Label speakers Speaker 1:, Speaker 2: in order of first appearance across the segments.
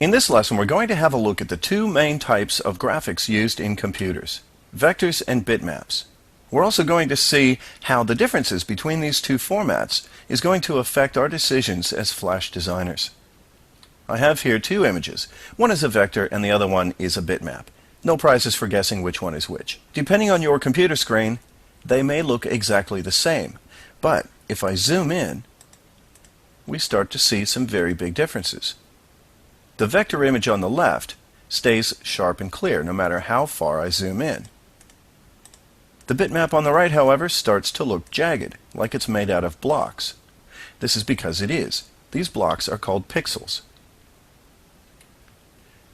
Speaker 1: In this lesson, we're going to have a look at the two main types of graphics used in computers, vectors and bitmaps. We're also going to see how the differences between these two formats is going to affect our decisions as Flash designers. I have here two images. One is a vector and the other one is a bitmap. No prizes for guessing which one is which. Depending on your computer screen, they may look exactly the same. But if I zoom in, we start to see some very big differences. The vector image on the left stays sharp and clear no matter how far I zoom in. The bitmap on the right, however, starts to look jagged, like it's made out of blocks. This is because it is. These blocks are called pixels.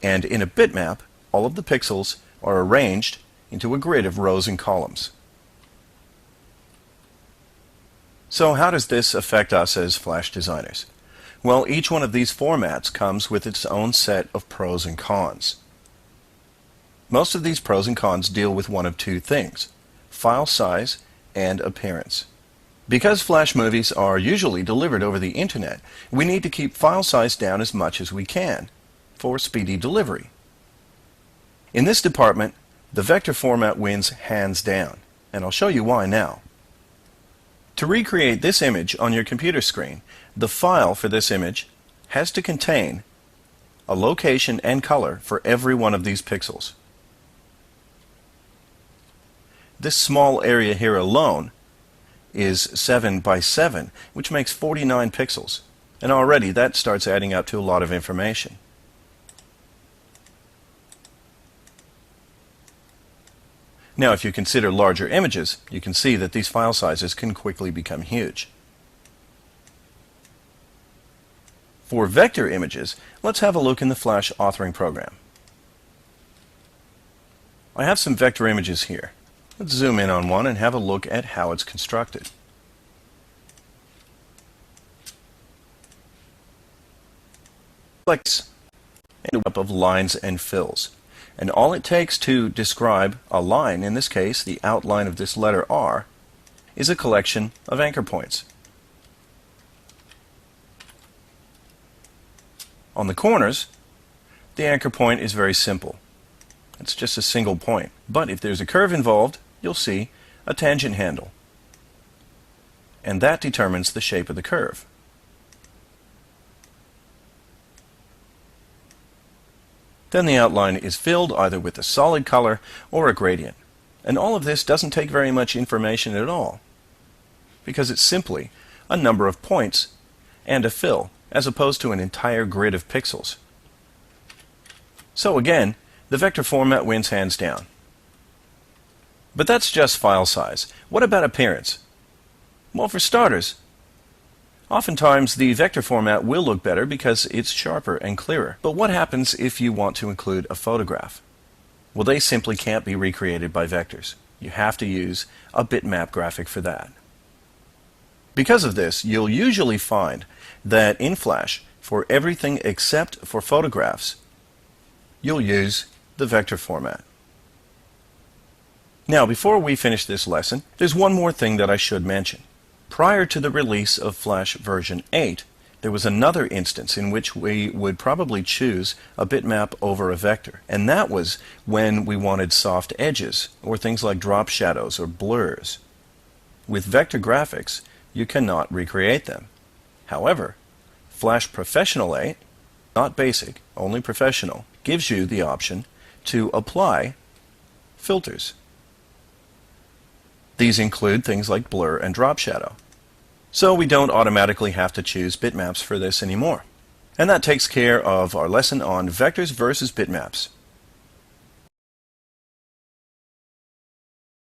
Speaker 1: And in a bitmap, all of the pixels are arranged into a grid of rows and columns. So how does this affect us as Flash designers? Well, each one of these formats comes with its own set of pros and cons. Most of these pros and cons deal with one of two things: file size and appearance. Because Flash movies are usually delivered over the internet, we need to keep file size down as much as we can for speedy delivery. In this department, the vector format wins hands down, and I'll show you why now. To recreate this image on your computer screen, the file for this image has to contain a location and color for every one of these pixels. This small area here alone is 7 by 7, which makes 49 pixels, and already that starts adding up to a lot of information. Now, if you consider larger images, you can see that these file sizes can quickly become huge. For vector images, let's have a look in the Flash authoring program. I have some vector images here. Let's zoom in on one and have a look at how it's constructed. Flex and a web of lines and fills. And all it takes to describe a line, in this case the outline of this letter R, is a collection of anchor points. On the corners, the anchor point is very simple. It's just a single point. But if there's a curve involved, you'll see a tangent handle. And that determines the shape of the curve. Then the outline is filled either with a solid color or a gradient. And all of this doesn't take very much information at all, because it's simply a number of points and a fill, as opposed to an entire grid of pixels. So again, the vector format wins hands down. But that's just file size. What about appearance? Well, for starters, oftentimes the vector format will look better because it's sharper and clearer. But what happens if you want to include a photograph? Well, they simply can't be recreated by vectors. You have to use a bitmap graphic for that. Because of this, you'll usually find that in Flash, for everything except for photographs, you'll use the vector format. Now, before we finish this lesson, there's one more thing that I should mention. Prior to the release of Flash version 8, there was another instance in which we would probably choose a bitmap over a vector, and that was when we wanted soft edges, or things like drop shadows or blurs. With vector graphics, you cannot recreate them. However, Flash Professional 8, not Basic, only Professional, gives you the option to apply filters. These include things like blur and drop shadow. So we don't automatically have to choose bitmaps for this anymore. And that takes care of our lesson on vectors versus bitmaps.